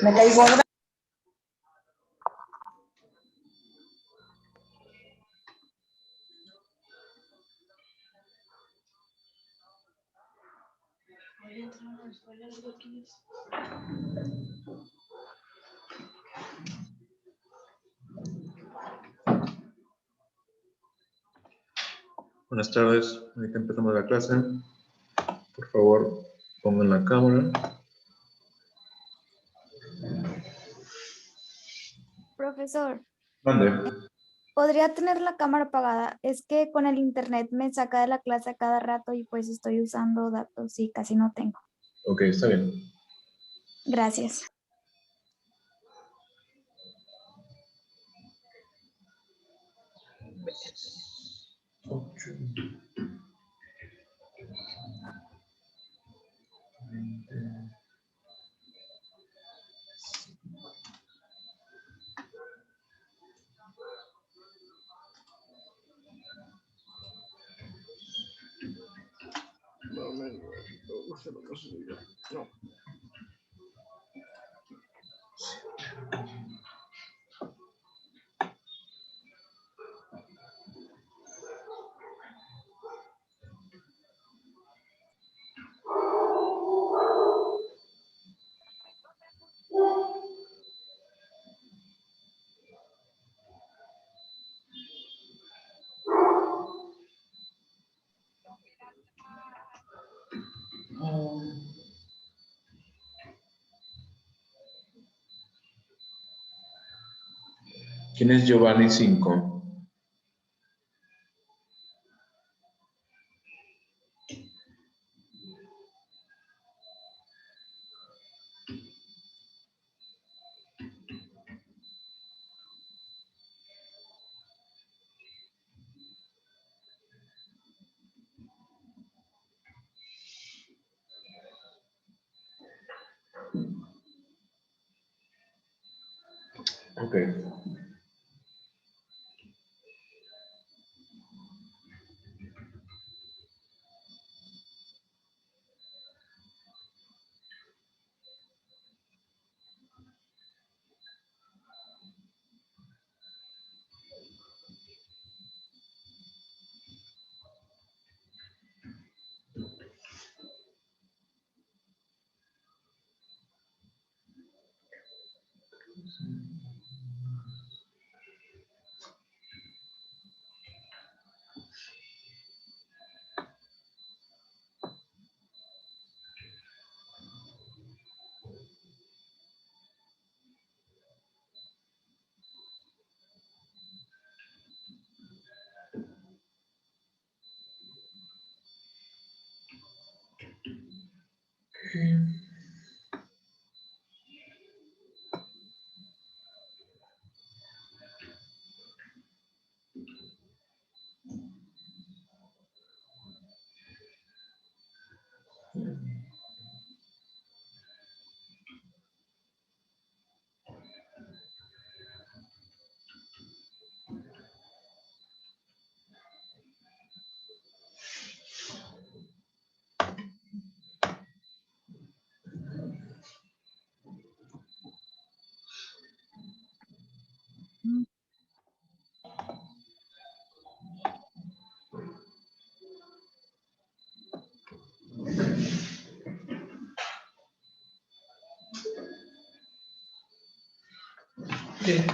Me caí gorda. Buenas tardes, ahorita empezamos la clase. Por favor, pongan la cámara. Profesor, Mande. ¿podría tener la cámara apagada? Es que con el internet me saca de la clase a cada rato y pues estoy usando datos y casi no tengo. Ok, está bien. Gracias. No. ¿Quién es Giovanni 5? Ok.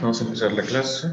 Vamos a empezar la clase.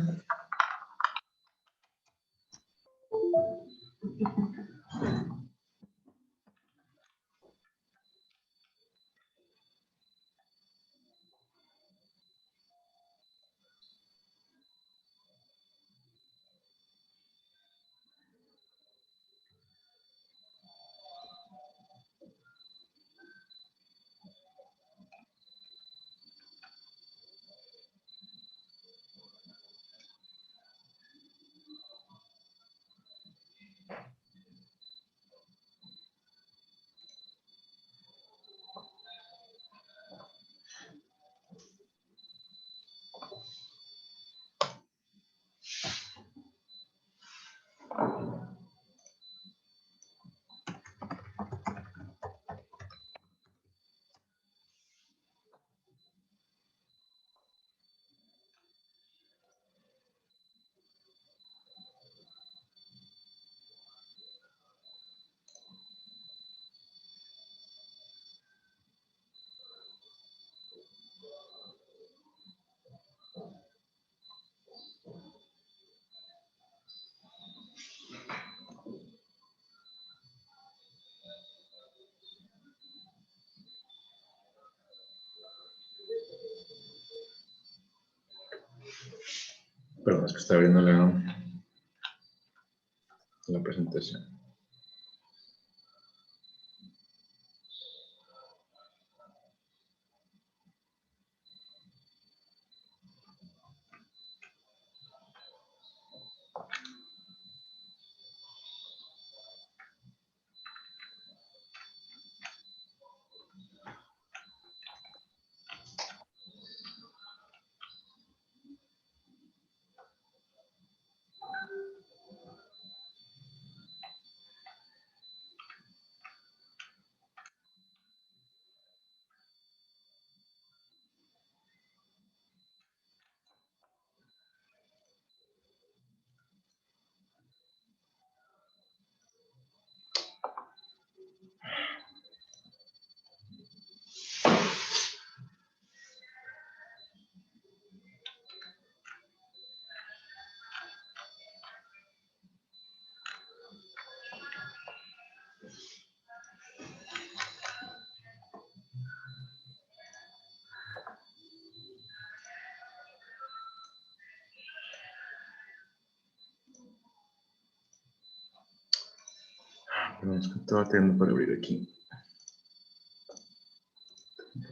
Perdón, es que está abriendo la presentación. Perdón, es que estaba teniendo para abrir aquí.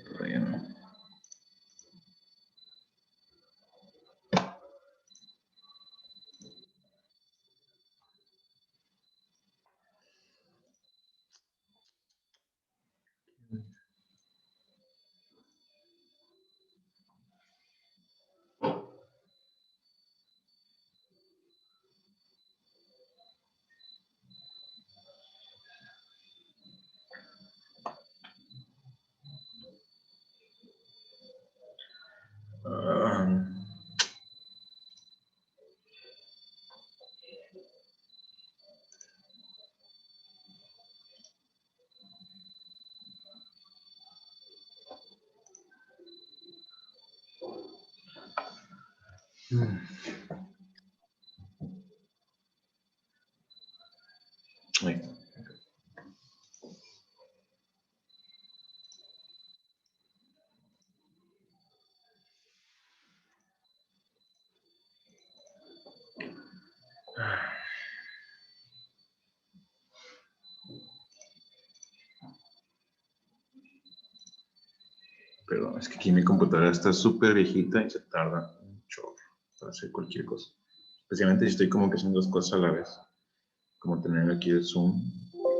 Todavía no. Ah, ahí está. Perdón, es que aquí mi computadora está súper viejita y se tarda mucho para hacer cualquier cosa. Especialmente si estoy como que haciendo dos cosas a la vez. Como tener aquí el Zoom,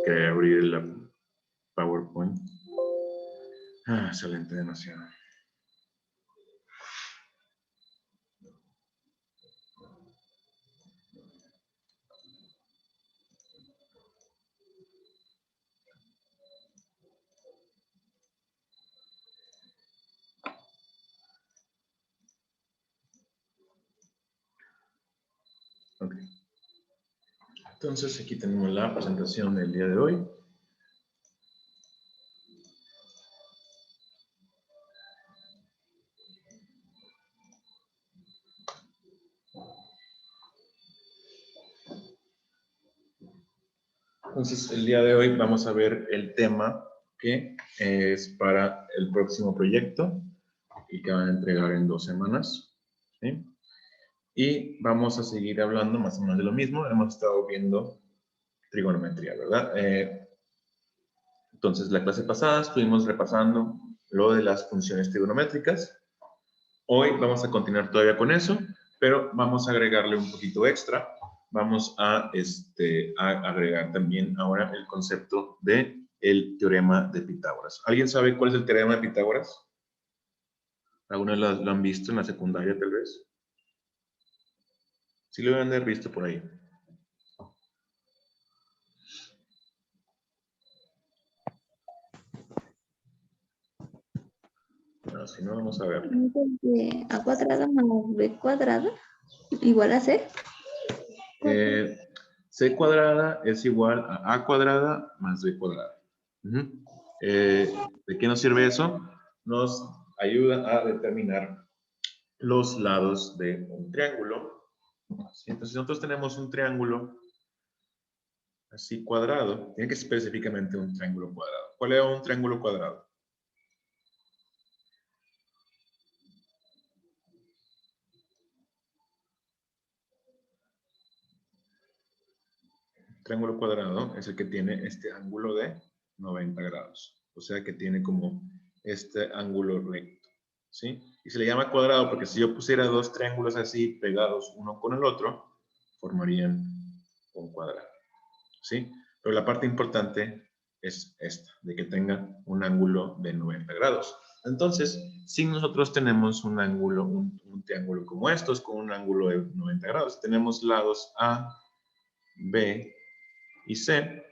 que abrir el PowerPoint. Se lenta demasiado. Ok. Entonces aquí tenemos la presentación del día de hoy. Entonces el día de hoy vamos a ver el tema que es para el próximo proyecto y que van a entregar en 2 semanas. ¿Sí? Y vamos a seguir hablando más o menos de lo mismo. Hemos estado viendo trigonometría, ¿verdad? Entonces, la clase pasada estuvimos repasando lo de las funciones trigonométricas. Hoy vamos a continuar todavía con eso, pero vamos a agregarle un poquito extra. Vamos a agregar también ahora el concepto de el teorema de Pitágoras. ¿Alguien sabe cuál es el teorema de Pitágoras? ¿Algunos lo han visto en la secundaria, tal vez? Sí lo deben haber visto por ahí. No, si no, vamos a ver. A cuadrada más b cuadrada igual a c. C cuadrada es igual a cuadrada más b cuadrada. ¿De qué nos sirve eso? Nos ayuda a determinar los lados de un triángulo. Entonces, si nosotros tenemos un triángulo así cuadrado, tiene que ser específicamente un triángulo cuadrado. ¿Cuál es un triángulo cuadrado? triángulo cuadrado es el que tiene este ángulo de 90 grados. O sea que tiene como este ángulo recto, ¿sí? Y se le llama cuadrado porque si yo pusiera dos triángulos así pegados uno con el otro, formarían un cuadrado, ¿sí? Pero la parte importante es esta, de que tenga un ángulo de 90 grados. Entonces, si nosotros tenemos un ángulo, un triángulo como estos, con un ángulo de 90 grados, tenemos lados A, B y C,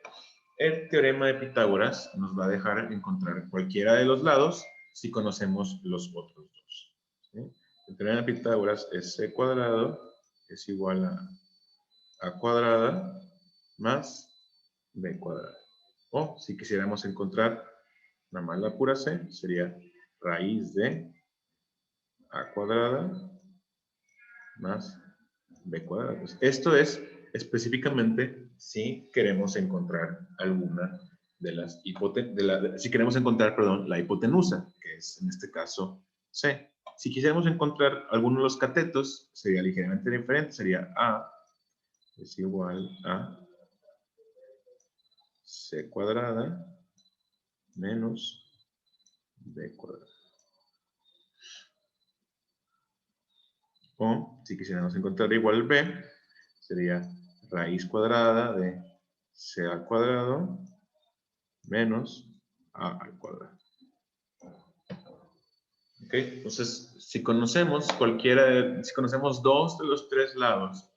el teorema de Pitágoras nos va a dejar encontrar cualquiera de los lados si conocemos los otros dos, ¿sí? El teorema de Pitágoras es C cuadrado es igual a cuadrada más B cuadrada. O si quisiéramos encontrar nada más la pura C, sería raíz de A cuadrada más B cuadrada. Pues esto es específicamente si queremos encontrar alguna de las si queremos encontrar, perdón, la hipotenusa, que es en este caso C. Si quisiéramos encontrar alguno de los catetos, sería ligeramente diferente, sería A es igual a C cuadrada menos B cuadrada. O si quisiéramos encontrar igual B, sería raíz cuadrada de C al cuadrado menos A al cuadrado. ¿Ok? Entonces, si conocemos si conocemos dos de los tres lados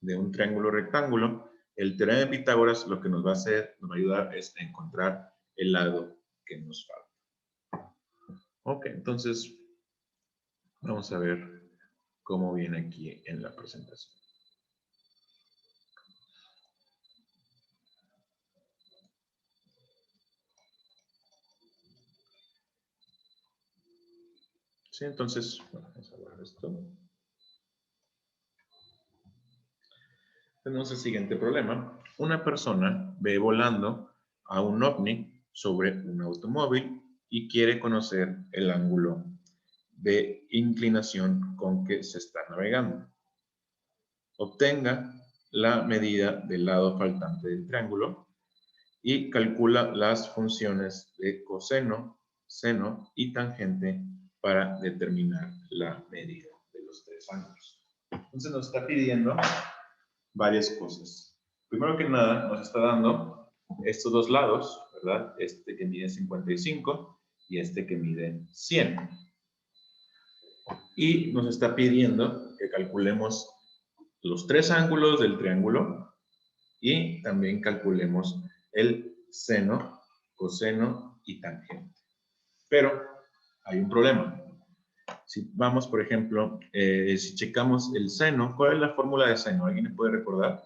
de un triángulo rectángulo, el teorema de Pitágoras lo que nos va a hacer, nos va a ayudar es a encontrar el lado que nos falta. Ok, entonces vamos a ver cómo viene aquí en la presentación. Sí, entonces, bueno, vamos a borrar esto. Tenemos el siguiente problema. Una persona ve volando a un ovni sobre un automóvil y quiere conocer el ángulo de inclinación con que se está navegando. Obtenga la medida del lado faltante del triángulo y calcula las funciones de coseno, seno y tangente para determinar la medida de los tres ángulos. Entonces nos está pidiendo varias cosas. Primero que nada, nos está dando estos dos lados, ¿verdad? Este que mide 55 y este que mide 100. Y nos está pidiendo que calculemos los tres ángulos del triángulo y también calculemos el seno, coseno y tangente. Pero hay un problema. Si vamos, por ejemplo, si checamos el seno, ¿cuál es la fórmula de seno? ¿Alguien me puede recordar?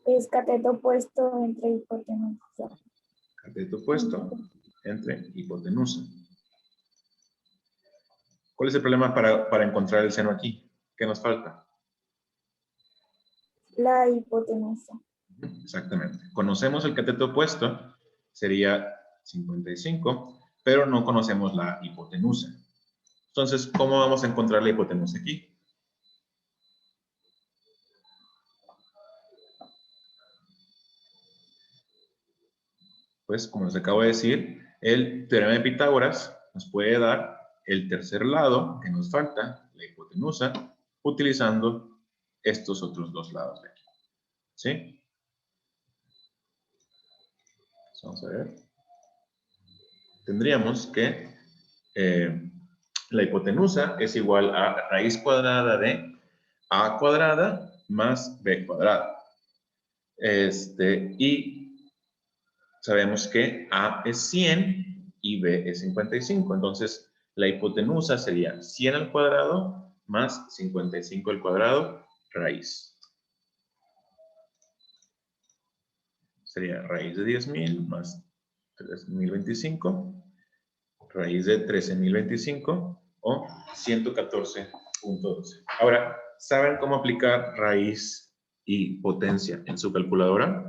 Es cateto opuesto entre hipotenusa. Cateto opuesto entre hipotenusa. ¿Cuál es el problema para encontrar el seno aquí? ¿Qué nos falta? La hipotenusa. Exactamente. Conocemos el cateto opuesto, sería 55, pero no conocemos la hipotenusa. Entonces, ¿cómo vamos a encontrar la hipotenusa aquí? Pues, como les acabo de decir, el teorema de Pitágoras nos puede dar el tercer lado que nos falta, la hipotenusa, utilizando estos otros dos lados de aquí. ¿Sí? Vamos a ver. Tendríamos que la hipotenusa es igual a raíz cuadrada de a cuadrada más b cuadrada. Y sabemos que a es 100 y b es 55. Entonces, la hipotenusa sería 100 al cuadrado más 55 al cuadrado raíz. Sería raíz de 10.000 más 3.025, raíz de 13.025 o 114.12. Ahora, ¿saben cómo aplicar raíz y potencia en su calculadora?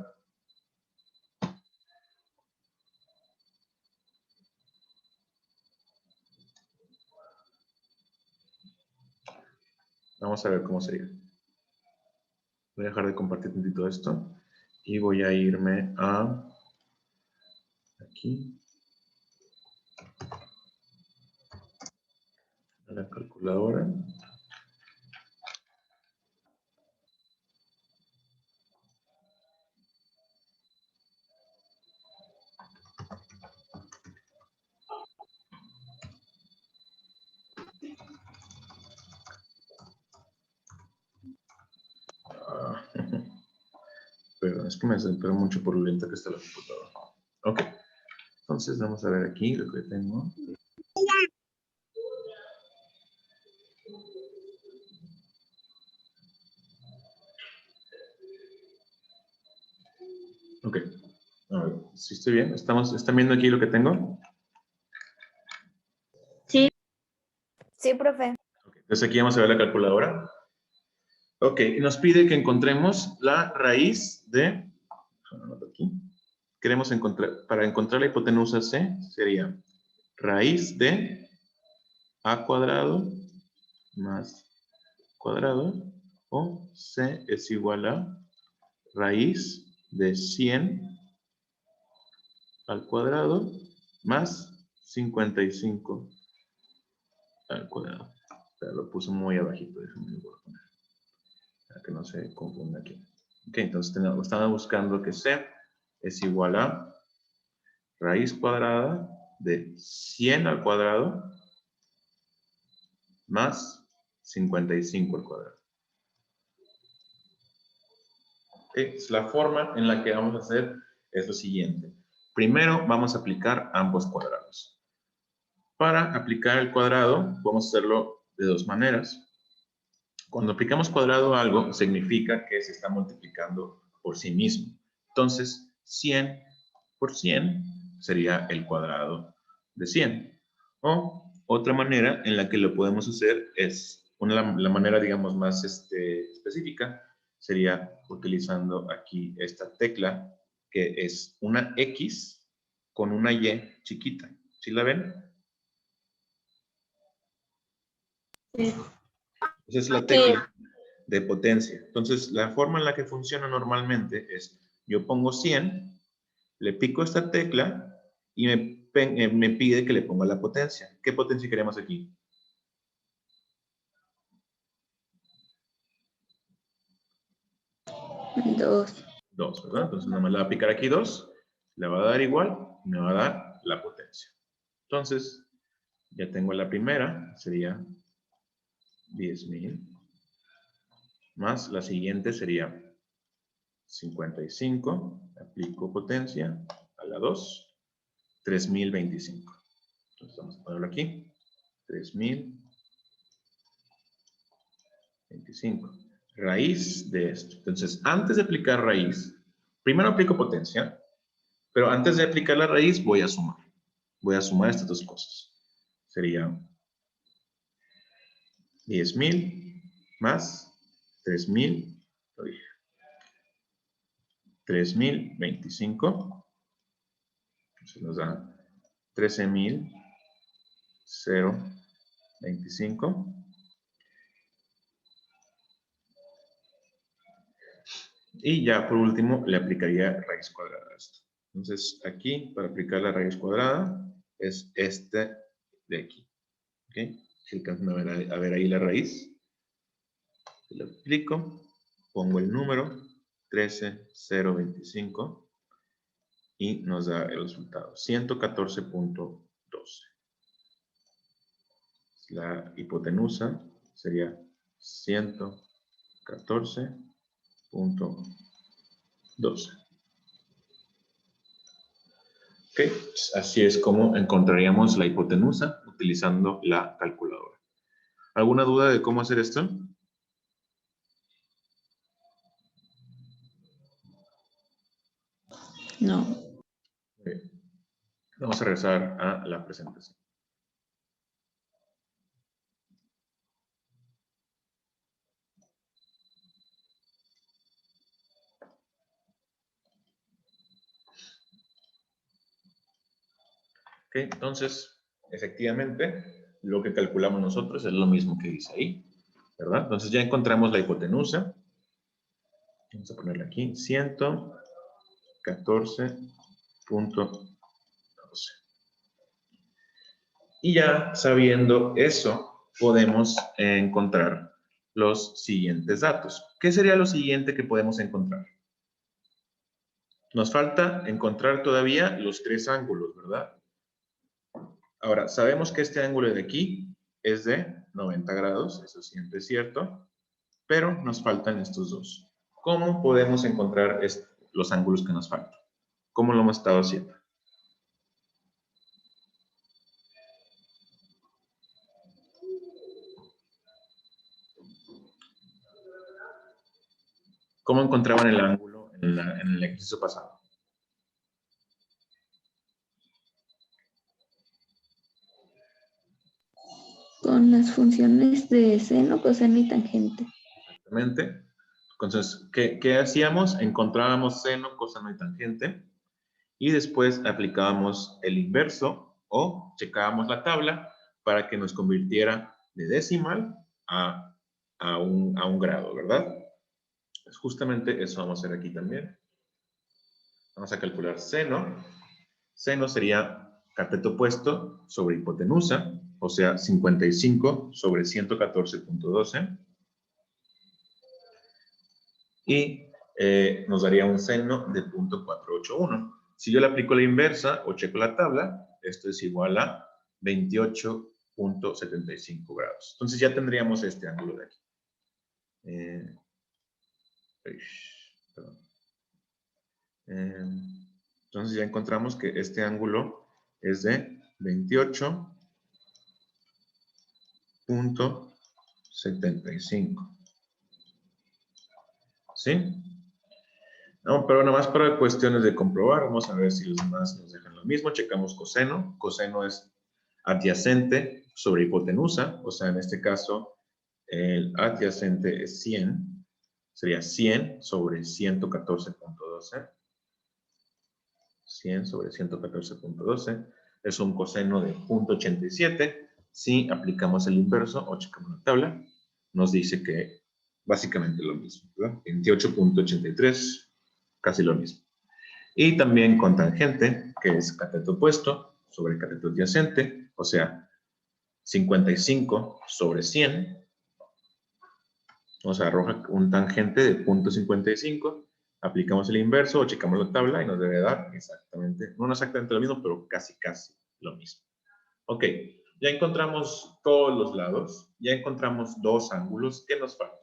Vamos a ver cómo sería. Voy a dejar de compartir un poquito esto y voy a irme a aquí, a la calculadora. Perdón, es que me desespero mucho por lo lenta que está la computadora. Ok, entonces vamos a ver aquí lo que tengo. Ok, a ver, si estoy bien. ¿Están viendo aquí lo que tengo? Sí, profe. Ok, entonces aquí vamos a ver la calculadora. Ok, y nos pide que encontremos la raíz de... Aquí. Queremos encontrar, para encontrar la hipotenusa C, sería raíz de A cuadrado más cuadrado, o C es igual a raíz de 100 al cuadrado más 55 al cuadrado. Pero lo puse muy abajito, déjame lo voy a poner, para que no se confunda aquí. Ok, entonces estamos buscando que C es igual a raíz cuadrada de 100 al cuadrado más 55 al cuadrado. Okay. La forma en la que vamos a hacer es lo siguiente. Primero vamos a aplicar ambos cuadrados. Para aplicar el cuadrado, vamos a hacerlo de dos maneras. Cuando aplicamos cuadrado a algo, significa que se está multiplicando por sí mismo. Entonces, 100 por 100 sería el cuadrado de 100. O otra manera en la que lo podemos hacer es, la manera, digamos, más específica, sería utilizando aquí esta tecla, que es una X con una Y chiquita. ¿Sí la ven? Sí. Esa es la tecla de potencia. Entonces, la forma en la que funciona normalmente es, yo pongo 100, le pico esta tecla y me pide que le ponga la potencia. ¿Qué potencia queremos aquí? Dos. 2, ¿verdad? Entonces, nada más le va a picar aquí 2, le va a dar igual y me va a dar la potencia. Entonces, ya tengo la primera, sería 10,000, más la siguiente sería 55, aplico potencia a la 2, 3025. Entonces vamos a ponerlo aquí, 3025. Raíz de esto. Entonces, antes de aplicar raíz, primero aplico potencia, pero antes de aplicar la raíz voy a sumar. Voy a sumar estas dos cosas. Sería 10,000 más 3,000, 3025. Entonces nos da 13,025. Y ya por último le aplicaría raíz cuadrada a esto. Entonces aquí para aplicar la raíz cuadrada es este de aquí. ¿Okay? Si alcanzan a ver ahí la raíz, le aplico, pongo el número 13,025 y nos da el resultado 114.12. La hipotenusa sería 114.12. Ok, así es como encontraríamos la hipotenusa utilizando la calculadora. ¿Alguna duda de cómo hacer esto? No. Okay. Vamos a regresar a la presentación. Ok, entonces, efectivamente, lo que calculamos nosotros es lo mismo que dice ahí, ¿verdad? Entonces ya encontramos la hipotenusa. Vamos a ponerle aquí 114.12. Y ya sabiendo eso, podemos encontrar los siguientes datos. ¿Qué sería lo siguiente que podemos encontrar? Nos falta encontrar todavía los tres ángulos, ¿verdad? Ahora, sabemos que este ángulo de aquí es de 90 grados, eso siempre es cierto, pero nos faltan estos dos. ¿Cómo podemos encontrar los ángulos que nos faltan? ¿Cómo lo hemos estado haciendo? ¿Cómo encontraban el ángulo en el ejercicio pasado? Con las funciones de seno, coseno y tangente. Exactamente. Entonces, ¿qué hacíamos? Encontrábamos seno, coseno y tangente y después aplicábamos el inverso o checábamos la tabla para que nos convirtiera de decimal a un grado, ¿verdad? Pues justamente eso vamos a hacer aquí también. Vamos a calcular seno. Seno sería cateto opuesto sobre hipotenusa, o sea, 55 sobre 114.12. Y nos daría un seno de 0.481. Si yo le aplico la inversa o checo la tabla, esto es igual a 28.75 grados. Entonces ya tendríamos este ángulo de aquí. Perdón. Entonces ya encontramos que este ángulo es de 28.75. ¿Sí? No, pero nada más para cuestiones de comprobar, vamos a ver si los demás nos dejan lo mismo. Checamos coseno. Coseno es adyacente sobre hipotenusa, o sea, en este caso, el adyacente es 100. Sería 100 sobre 114.12. 100 sobre 114.12 es un coseno de 0.87. Si aplicamos el inverso o checamos la tabla, nos dice que básicamente lo mismo, ¿verdad? 28.83, casi lo mismo. Y también con tangente, que es cateto opuesto sobre cateto adyacente, o sea, 55 sobre 100, nos arroja un tangente de 0.55, aplicamos el inverso o checamos la tabla y nos debe dar exactamente, no exactamente lo mismo, pero casi lo mismo. Ok, ya encontramos todos los lados, ya encontramos dos ángulos. ¿Qué nos falta?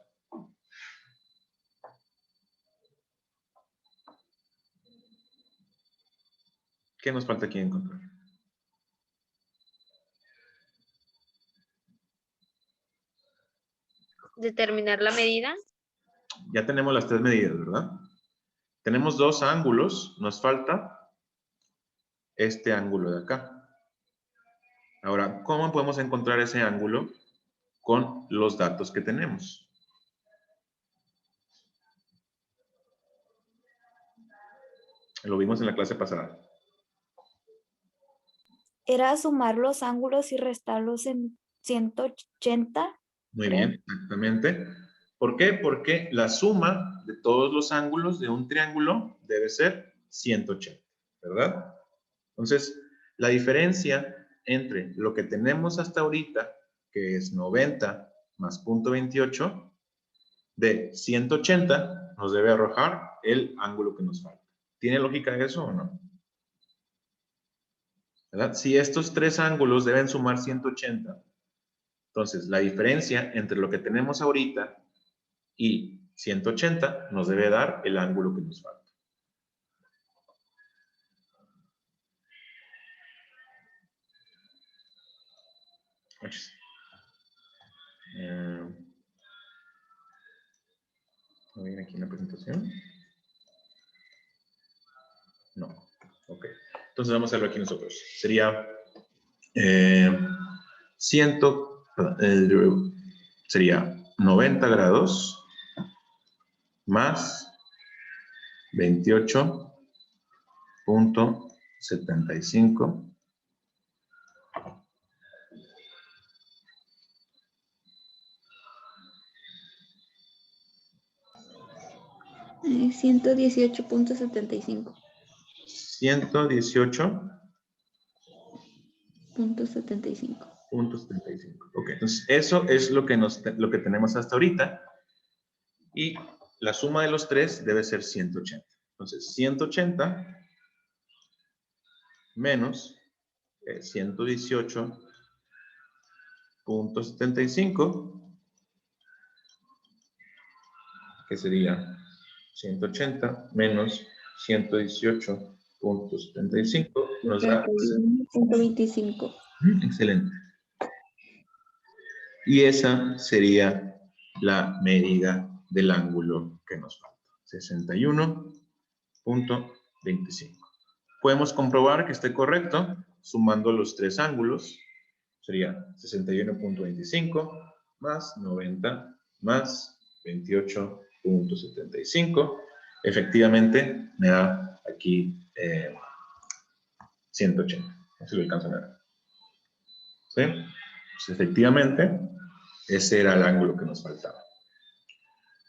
¿Qué nos falta aquí encontrar? Determinar la medida. Ya tenemos las tres medidas, ¿verdad? Tenemos dos ángulos, nos falta este ángulo de acá. Ahora, ¿cómo podemos encontrar ese ángulo con los datos que tenemos? Lo vimos en la clase pasada. Era sumar los ángulos y restarlos en 180. Muy creo. bien, exactamente. ¿Por qué? Porque la suma de todos los ángulos de un triángulo debe ser 180, ¿verdad? Entonces, la diferencia entre lo que tenemos hasta ahorita, que es 90 más 0.28, de 180 nos debe arrojar el ángulo que nos falta. ¿Tiene lógica eso o no? ¿Verdad? Si estos tres ángulos deben sumar 180, entonces la diferencia entre lo que tenemos ahorita y 180 nos debe dar el ángulo que nos falta. ¿No viene aquí en la presentación? No. Ok. Entonces vamos a hacerlo aquí nosotros. Sería sería 90 grados más 28.75 . 118.75. 118.75. Ok, entonces eso es lo que tenemos hasta ahorita. Y la suma de los tres debe ser 180. Entonces, 180 menos 118.75, que sería 180 menos 118.75, nos da 31.25. Excelente. Y esa sería la medida del ángulo que nos falta. 61.25. Podemos comprobar que esté correcto sumando los tres ángulos. Sería 61.25 más 90 más 28.75. Efectivamente, me da aquí 180. Así lo alcanzan a ver. ¿Sí? Pues efectivamente, ese era el ángulo que nos faltaba.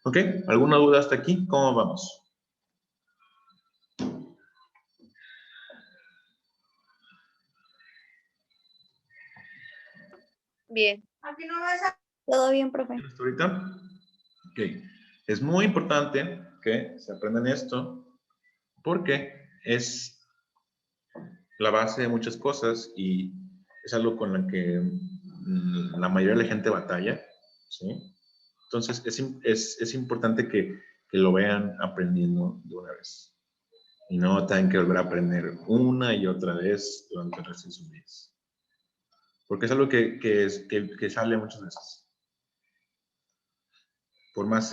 ¿Ok? ¿Alguna duda hasta aquí? ¿Cómo vamos? Bien. Todo bien, profe. ¿Hasta ahorita? Ok. Es muy importante que se aprendan esto porque es la base de muchas cosas y es algo con lo que la mayoría de la gente batalla, ¿sí? Entonces, es importante que lo vean aprendiendo de una vez. Y no tengan que volver a aprender una y otra vez durante el resto de sus vidas. Porque es algo que sale muchas veces. Por más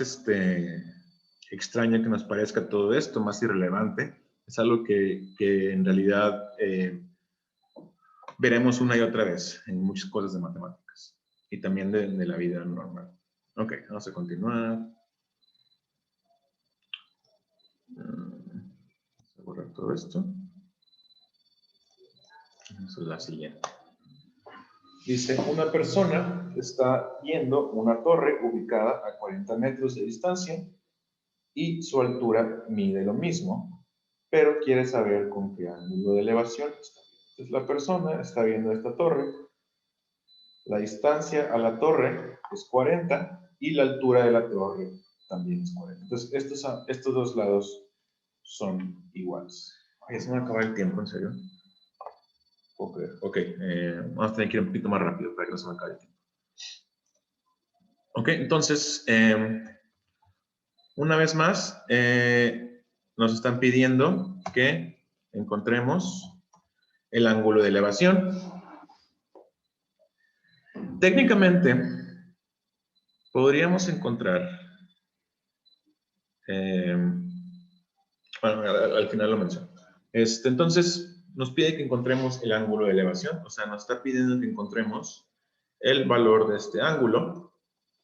extraño que nos parezca todo esto, más irrelevante, es algo que en realidad veremos una y otra vez en muchas cosas de matemáticas y también de la vida normal. Ok, vamos a continuar. Voy a borrar todo esto. Vamos a la siguiente. Dice, una persona está viendo una torre ubicada a 40 metros de distancia y su altura mide lo mismo, pero quiere saber con qué ángulo de elevación está. Entonces la persona está viendo esta torre, la distancia a la torre es 40 y la altura de la torre también es 40. Entonces estos dos lados son iguales. Ay, se me va a acabar el tiempo, ¿en serio? Ok, vamos a tener que ir un poquito más rápido para que no se me acabe el tiempo. Ok, entonces, una vez más, nos están pidiendo que encontremos el ángulo de elevación. Técnicamente, podríamos encontrar, bueno, al final lo menciono. Entonces, nos pide que encontremos el ángulo de elevación, o sea, nos está pidiendo que encontremos el valor de este ángulo,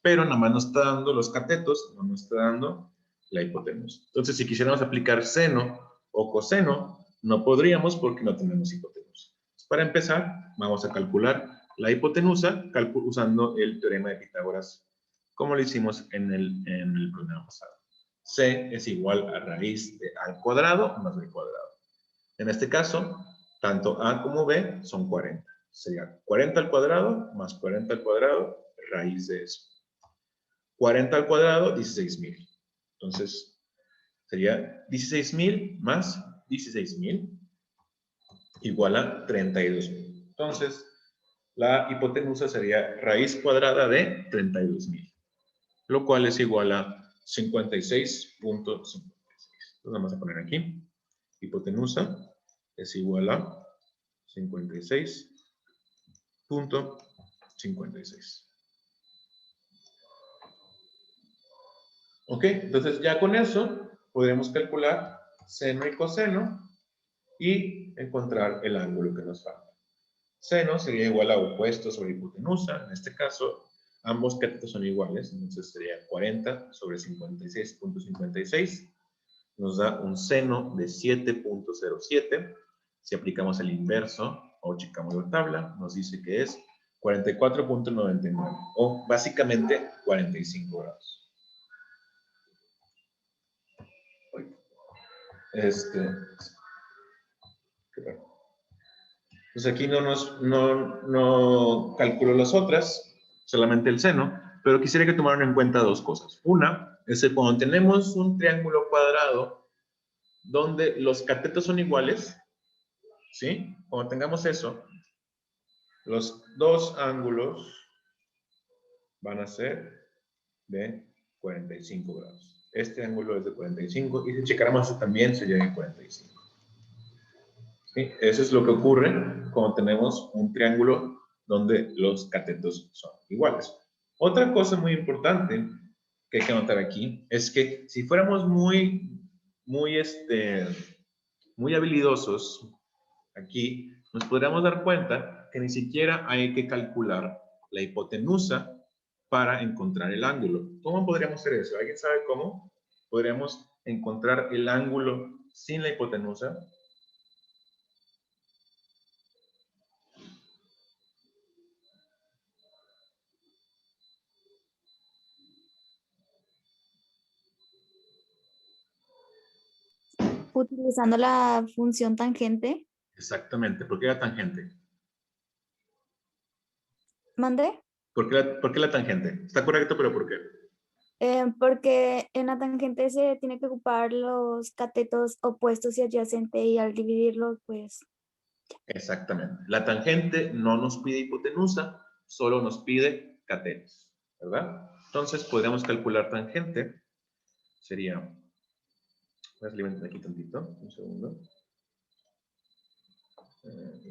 pero nada más nos está dando los catetos, no nos está dando la hipotenusa. Entonces, si quisiéramos aplicar seno o coseno, no podríamos porque no tenemos hipotenusa. Para empezar, vamos a calcular la hipotenusa usando el teorema de Pitágoras, como lo hicimos en el programa pasado. C es igual a raíz de A al cuadrado más B cuadrado. En este caso, tanto A como B son 40. Sería 40 al cuadrado más 40 al cuadrado, raíz de eso. 40 al cuadrado, 16,000. Entonces, sería 16,000 más 16,000 igual a 32,000. Entonces, la hipotenusa sería raíz cuadrada de 32,000, lo cual es igual a 56.56. Entonces, vamos a poner aquí, hipotenusa es igual a 56.56. Ok, entonces ya con eso podemos calcular seno y coseno y encontrar el ángulo que nos falta. Seno sería igual a opuesto sobre hipotenusa. En este caso, ambos catetos son iguales, entonces sería 40 sobre 56.56. Nos da un seno de 7.07. Si aplicamos el inverso o checamos la tabla, nos dice que es 44.99 o básicamente 45 grados. Entonces aquí no calculo las otras, solamente el seno, pero quisiera que tomaran en cuenta dos cosas. Una es que cuando tenemos un triángulo cuadrado donde los catetos son iguales, ¿sí? Cuando tengamos eso, los dos ángulos van a ser de 45 grados. Este ángulo es de 45 y si checáramos eso también sería de 45. ¿Sí? Eso es lo que ocurre cuando tenemos un triángulo donde los catetos son iguales. Otra cosa muy importante que hay que notar aquí es que si fuéramos muy habilidosos aquí, nos podríamos dar cuenta que ni siquiera hay que calcular la hipotenusa para encontrar el ángulo. ¿Cómo podríamos hacer eso? ¿Alguien sabe cómo? Podríamos encontrar el ángulo sin la hipotenusa. Utilizando la función tangente. Exactamente. ¿Por qué la tangente? ¿Mandé? ¿Por qué la tangente? Está correcto, pero ¿por qué? Porque en la tangente se tiene que ocupar los catetos opuestos y adyacentes y al dividirlos, pues... Exactamente. La tangente no nos pide hipotenusa, solo nos pide catetos, ¿verdad? Entonces podríamos calcular tangente. Sería, voy a salir aquí tantito, un segundo.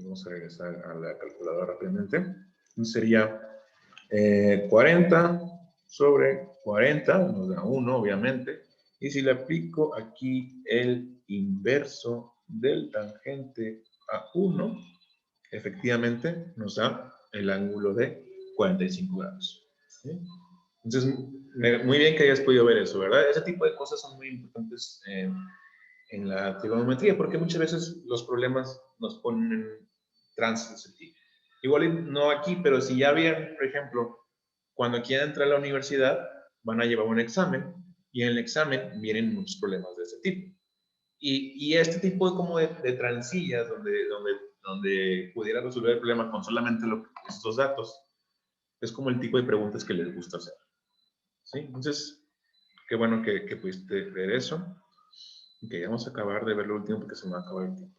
Vamos a regresar a la calculadora rápidamente. Entonces sería 40 sobre 40, nos da 1 obviamente. Y si le aplico aquí el inverso del tangente a 1, efectivamente nos da el ángulo de 45 grados. ¿Sí? Entonces, muy bien que hayas podido ver eso, ¿verdad? Ese tipo de cosas son muy importantes en la trigonometría, porque muchas veces los problemas nos ponen tránsitos aquí. Igual no aquí, pero si ya vieron, por ejemplo, cuando quieran entrar a la universidad, van a llevar un examen, y en el examen vienen muchos problemas de ese tipo. Y este tipo de transillas donde pudiera resolver el problema con solamente estos datos, es como el tipo de preguntas que les gusta hacer. ¿Sí? Entonces, qué bueno que pudiste ver eso. Ok, vamos a acabar de ver lo último porque se me va a acabar el tiempo.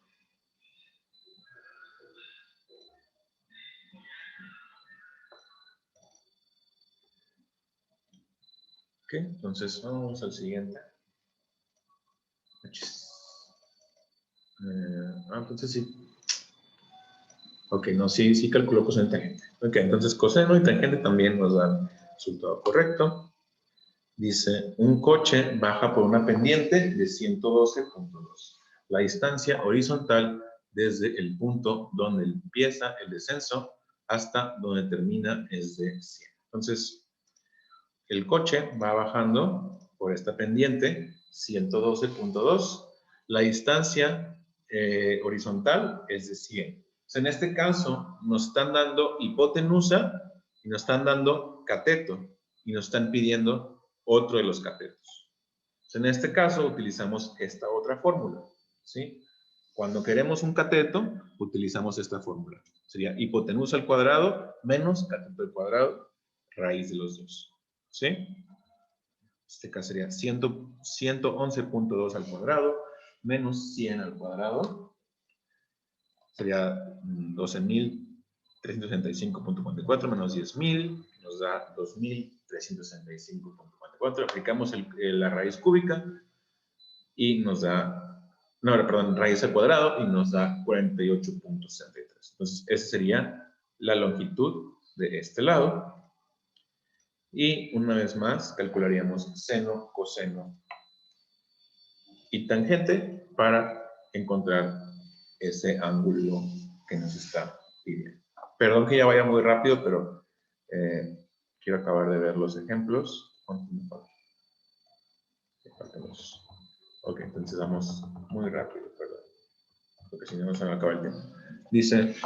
Ok, entonces vamos al siguiente. Entonces sí. Ok, no, sí calculó coseno y tangente. Ok, entonces coseno y tangente también nos dan resultado correcto. Dice, un coche baja por una pendiente de 112.2. La distancia horizontal desde el punto donde empieza el descenso hasta donde termina es de 100. Entonces, el coche va bajando por esta pendiente, 112.2. La distancia horizontal es de 100. Entonces, en este caso, nos están dando hipotenusa y nos están dando cateto y nos están pidiendo otro de los catetos. Entonces, en este caso, utilizamos esta otra fórmula, ¿sí? Cuando queremos un cateto, utilizamos esta fórmula. Sería hipotenusa al cuadrado menos cateto al cuadrado, raíz de los dos. ¿Sí? Este caso sería 111.2 al cuadrado menos 100 al cuadrado. Sería 12.365.44 menos 10.000. Nos da 2.365.44. Aplicamos la raíz cúbica y nos da, no, perdón, raíz al cuadrado y nos da 48.63. Entonces, esa sería la longitud de este lado. Y una vez más, calcularíamos seno, coseno y tangente para encontrar ese ángulo que nos está pidiendo. Perdón que ya vaya muy rápido, pero quiero acabar de ver los ejemplos. Ok, entonces vamos muy rápido, perdón. Porque si no, se me acaba el tiempo. Dice...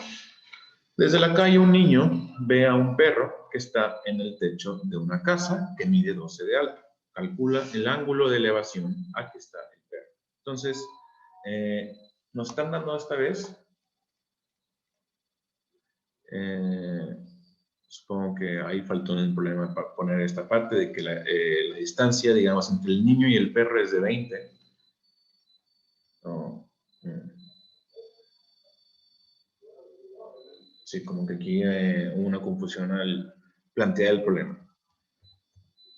Desde la calle un niño ve a un perro que está en el techo de una casa que mide 12 de alto. Calcula el ángulo de elevación a que está el perro. Entonces, Nos están dando esta vez. Supongo que ahí faltó un problema para poner esta parte de que la distancia, digamos, entre el niño y el perro es de 20. No, sí, como que aquí hubo una confusión al plantear el problema.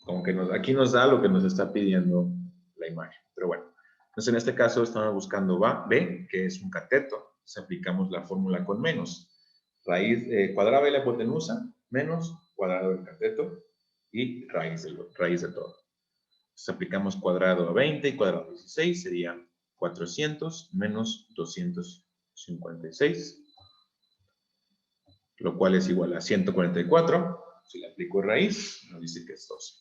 Como que aquí nos da lo que nos está pidiendo la imagen. Pero bueno, entonces en este caso estamos buscando B, que es un cateto. Entonces aplicamos la fórmula con menos. Raíz cuadrada de la hipotenusa menos cuadrado del cateto y raíz de todo. Entonces aplicamos cuadrado a 20 y cuadrado a 16 sería 400 menos 256, lo cual es igual a 144. Si le aplico raíz, nos dice que es 12.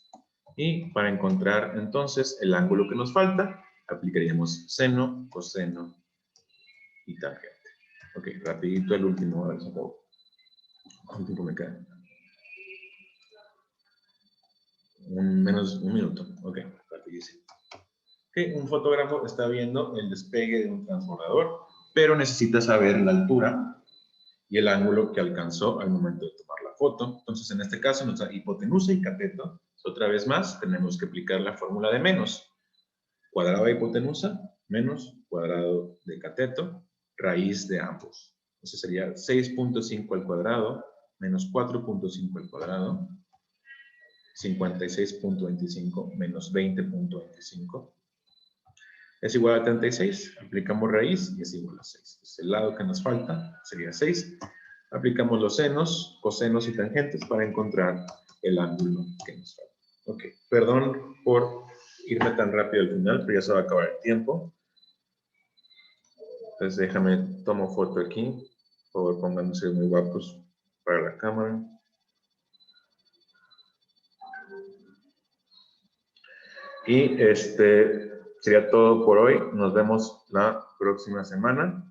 Y para encontrar entonces el ángulo que nos falta, aplicaríamos seno, coseno y tangente. Ok, rapidito el último, a ver si acabó. ¿Cuánto tiempo me queda? Menos un minuto. Ok, rapidísimo. Okay, un fotógrafo está viendo el despegue de un transbordador, pero necesita saber la altura y el ángulo que alcanzó al momento de tomar la foto. Entonces, en este caso, nuestra hipotenusa y cateto, otra vez más, tenemos que aplicar la fórmula de menos. Cuadrado de hipotenusa menos cuadrado de cateto, raíz de ambos. Entonces sería 6.5 al cuadrado menos 4.5 al cuadrado, 56.25 menos 20.25. Es igual a 36, aplicamos raíz y es igual a 6. Entonces, el lado que nos falta sería 6. Aplicamos los senos, cosenos y tangentes para encontrar el ángulo que nos falta. Ok, perdón por irme tan rápido al final, pero ya se va a acabar el tiempo. Entonces déjame, tomo foto aquí. Por favor, pónganse muy guapos para la cámara. Y sería todo por hoy. Nos vemos la próxima semana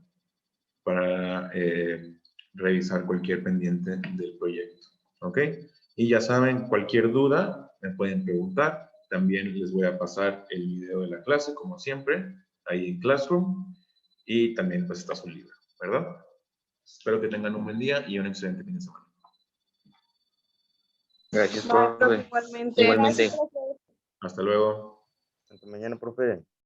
para revisar cualquier pendiente del proyecto. ¿Ok? Y ya saben, cualquier duda me pueden preguntar. También les voy a pasar el video de la clase, como siempre, ahí en Classroom. Y también pues está su libro, ¿verdad? Espero que tengan un buen día y un excelente fin de semana. Gracias, Bye, profe, profe. igualmente. Igualmente. Gracias, profe. Hasta luego. Hasta mañana, profe.